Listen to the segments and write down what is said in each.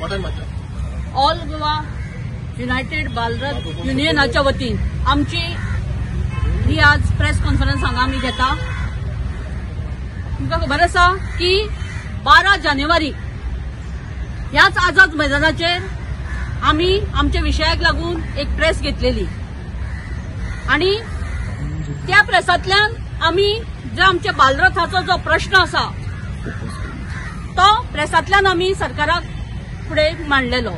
All Goa United Bal Rath युनियनाच्या वतीन आमची ही आज प्रेस कॉन्फरन्स हांगा आमी घेता। तुमकां खबर आसा की 12 जानेवारी ह्याच आझाद मैदानाचेर आमी आमच्या विशयाक लागून एक प्रेस घेतलेली आणि त्या प्रेसांतल्यान आमी जो आमच्या बालरथाचो जो प्रश्न आसा तो प्रेसांतल्यान आमी सरकाराक फुडें मांडलेलो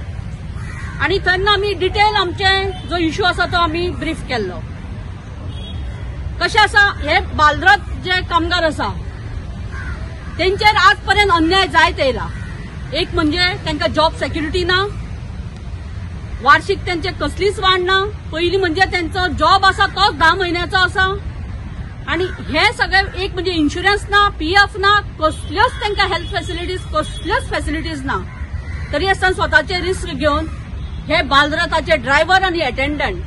आणि तेन्ना आमी डिटेल आमचे जो इश्यू आसा तो आमी ब्रीफ केल्लो। कशें आसा हे बालरथ जे कामगार आसा तेंचेर आज पर्यंत अन्याय जायत येयला। एक म्हणजे तांकां जॉब सेक्युरिटी ना, वार्षिक त्यांचे कसलीच वाड ना। पहिली म्हणजे त्यांचो जॉब आसा तो 10 म्हयन्याचो आसा आणि हे सगळे एक म्हणजे इन्शुरन्स ना, पीएफ ना, कसल्योच तांकां हेल्थ फॅसिलिटीज कसल्योच फॅसिलिटीज ना। तरी आसतना स्वताचे रिस्क घेवन हे बालरथाचे ड्रायव्हर आणि अटेंडंट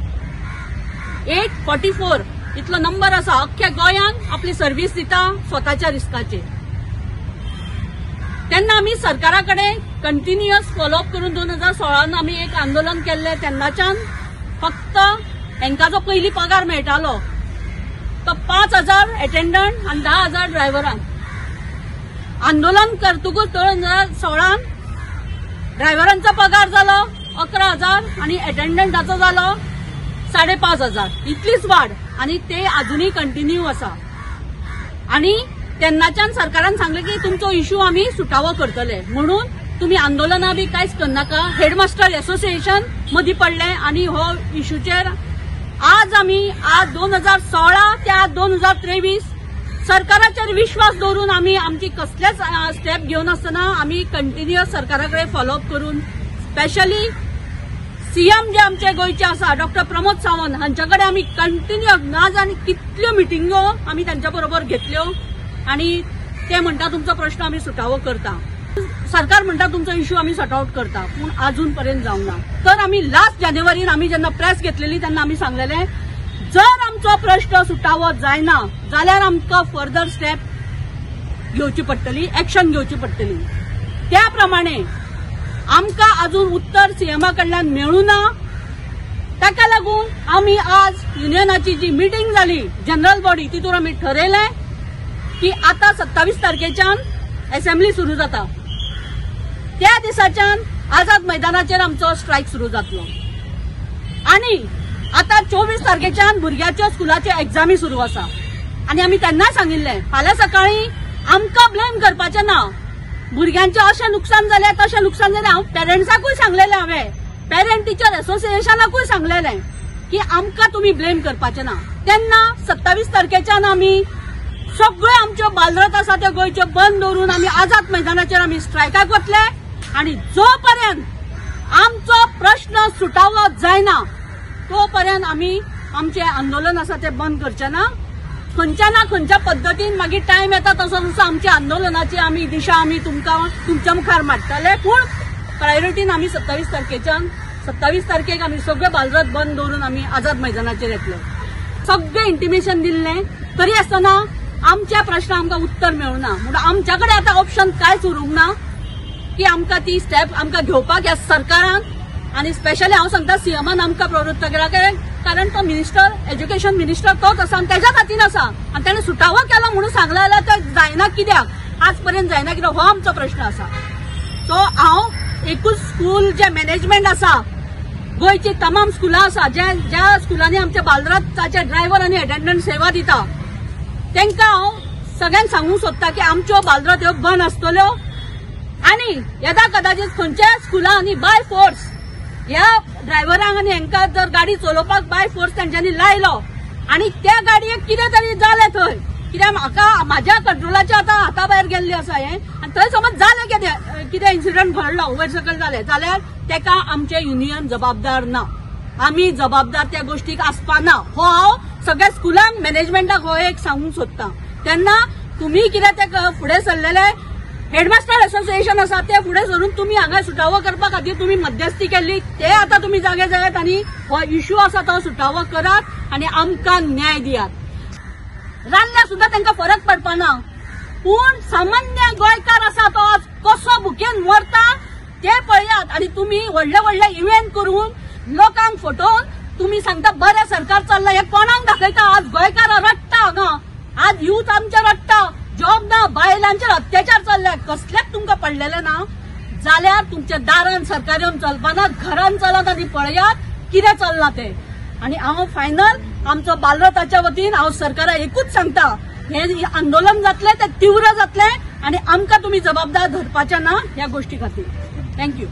844 इतलो नंबर आसा अख्ख्या गोंयान आपली सर्व्हिस दिता स्वताच्या रिस्काचेर। तेन्ना आमी सरकाराकडे कंटिन्युअस फॉलोअप करून 2016 आमी एक आंदोलन केल्ले। तेन्नाच्यान फक्त हांकां जो पयली पगार मेळटालो तो 5000 अटेंडंट आणि 10000 ड्रायव्हरांक। आंदोलन करतकूच 2016 ड्रायव्हरांचो पगार जालो 11000 आणि अटेंडंटाचो जालो 5500 इतलीच वाड आणि ते अजूनही कंटिन्यू आसा। आणि तेन्नाच्यान सरकारान सांगले की तुमचो इश्यू आमी सुटावो करतले म्हणून तुम्ही आंदोलना बी कांयच करनाका। हेडमास्टर असोसिएशन मदीं पडले आणि हो इश्यूचेर आज 2016 ते आज 2023 सरकाराचेर विश्वास दवरून आमी आमची कसलेच स्टेप घेवन आसतना आमी कंटिन्युअस सरकाराकडे फॉलोअप करून स्पेशली सीएम जे आमचे गोयचे आसा डॉक्टर प्रमोद सावंत हांच्याकडे आमी कंटिन्युअस ना जाणी कितल्यो मिटिंगो आमी त्यांच्या बरोबर घेतल्यो आणि ते म्हणटा तुमचो प्रश्न आमी सुटावो करता। सरकार म्हणटा तुमचो इश्यू आमी सॉर्ट आउट करता पूण अजून पर्यंत जावंक ना। तर आमी लास्ट जानेवारीन आमी जेन्ना प्रेस घेतलेली तेन्ना आमी सांगलेले जर आमचो प्रश्न सुटावो जायना जाल्यार आमकां फर्दर स्टेप घेवची पडटली, एक्शन घेवची पडटली। त्या प्रमाणे आमकां अजून उत्तर सीएमा कडल्यान मेळूना। ताका लागून आमी आज युनियनाची जी मीटिंग जाली जनरल बॉडी तितून आमी ठरयलें की आता 27 तारखेच्यान असेंब्ली सुरू जाता। त्या दिसाच्यान आझाद मैदानाचेर आमचो स्ट्रायक सुरू जातलो आणि आता 24 तारखेच्यान भुरग्याच्यो स्कुलाच्यो एक्झामी सुरू आसा आणि आमी तेन्ना सांगिल्ले फाल्यां सकाळी आमकां ब्लेम करपाचें ना। भुरग्यांचें अशें नुकसान जालें तशें नुकसान जालें हांव पेरंट्साकूय सांगलेलें, हांवें पेरंट टीचर असोसिएशनाकूय सांगलेलें की आमकां तुमी ब्लेम करपाचें ना। तेन्ना 27 तारखेच्यान आमी सगळे आमच्यो बालरथ आसा त्यो गोंयच्यो बंद दवरून आमी आझाद मैदानाचेर आमी स्ट्रायकाक वतले आणि जो पर्यंत आमचो प्रश्न सुटावो जायना तो पर्यंत आमी आमचे आंदोलन आसा ते बंद करचे ना। खंयच्या ना खंयच्या पद्दतीन मागीर टायम येता तसो तसो आमच्या आंदोलनाची आमी दिशा आमी तुमच्या मुखार मांडटले पूण प्रायोरिटीन आमी 27 तारखेक आमी सगळे बालरथ बंद दवरून आमी आझाद मैदानाचेर येतले। सगळे इंटिमेशन दिल्ले तरी आसतना आमच्या प्रश्नांक आमकां उत्तर मेळुना म्हणून आमच्या कडेन आतां ऑप्शन कांयच उरूंक ना की आमकां ती स्टेप आमकां घेवपाक ह्या सरकारान आणि स्पेशली हांव सांगता सीएमान आमकां प्रवृत्त केला कारण तो मिनिस्टर एज्युकेशन मिनिस्टर तोच आसा आणि त्याच्या खातीर आसा आणि ताणें सुटावो केलो म्हणून सांगला जाल्यार ते जायना कित्याक आज पर्यंत जायना कित्याक हो आमचो प्रश्न आसा। सो हांव एकूच स्कूल जे मॅनेजमेंट आसा गोंयची तमाम स्कुलां आसा ज्या स्कुलांनी आमच्या बालरथाचे ड्रायव्हर आणि अटेंडंट सेवा दिता तांकां हांव सगळ्यांक सांगूंक सोदता की आमच्यो बालरथ ह्यो बंद आसतल्यो आणि येदा कदाचित खंयच्या स्कुलांनी बाय फोर्स ह्या ड्रायव्हरांक आणि हांकां जर गाडी चलोवपाक बाय फोर्स तांच्यांनी लायलो आणि त्या गाडयेक कितें तरी जालें थंय कित्याक म्हाज्या कंट्रोलाच्या आतां हाता भायर गेल्लें आसा हें आनी थंय समज जालें कितें इन्सिडंट घडलो वयर सकयल जालें जाल्यार तेका आमचे युनियन जबाबदार ना। आमी जबाबदार त्या गोष्टीक आसपाना हो हांव सगळ्या स्कुलांक मॅनेजमेंटाक हो एक सांगूंक सोदता। तेन्ना तुमी कितें ते फुडें सरलेले हेडमास्टर असोसिएशन आसा ते फुडें सरून तुम्ही हांगा सुटावो करपा खातीर तुम्ही मध्यस्थी केल्ली ते आता तुम्ही जागे जायात आनी हो इश्यू आसा तो सुटावो करात आनी आमकां न्याय दियात। राल्ल्या सुद्दां तांकां फरक पडपाना पूण सामान्य गोंयकार आसा तो आज कसो भुकेन मरता ते पळयात आणि तुम्ही व्हडले व्हडले इव्हेंट करून लोकांक फटोवन तुम्ही सांगता बरें सरकार चल्ला. हे कोणाक दाखयता? आज गोंयकार रडटा हांगा, आज यूथ आमचे रडटा, जॉब ना, बायलांचेर अत्याचार चल्ले. कसलेच तुमकां पडलेले ना जाल्यार तुमच्या दारान सरकार येवन चलपाना, घरान चलत आनी पळयात कितें चल्ला ते. आणि हांव फायनल आमचो बालरथाच्या वतीन हांव सरकाराक एकूच सांगता, हे आंदोलन जातले ते तीव्र जातले आणि आमकां तुम्ही जबाबदार धरपाचे ना ह्या गोष्टी खातीर. थँक्यू.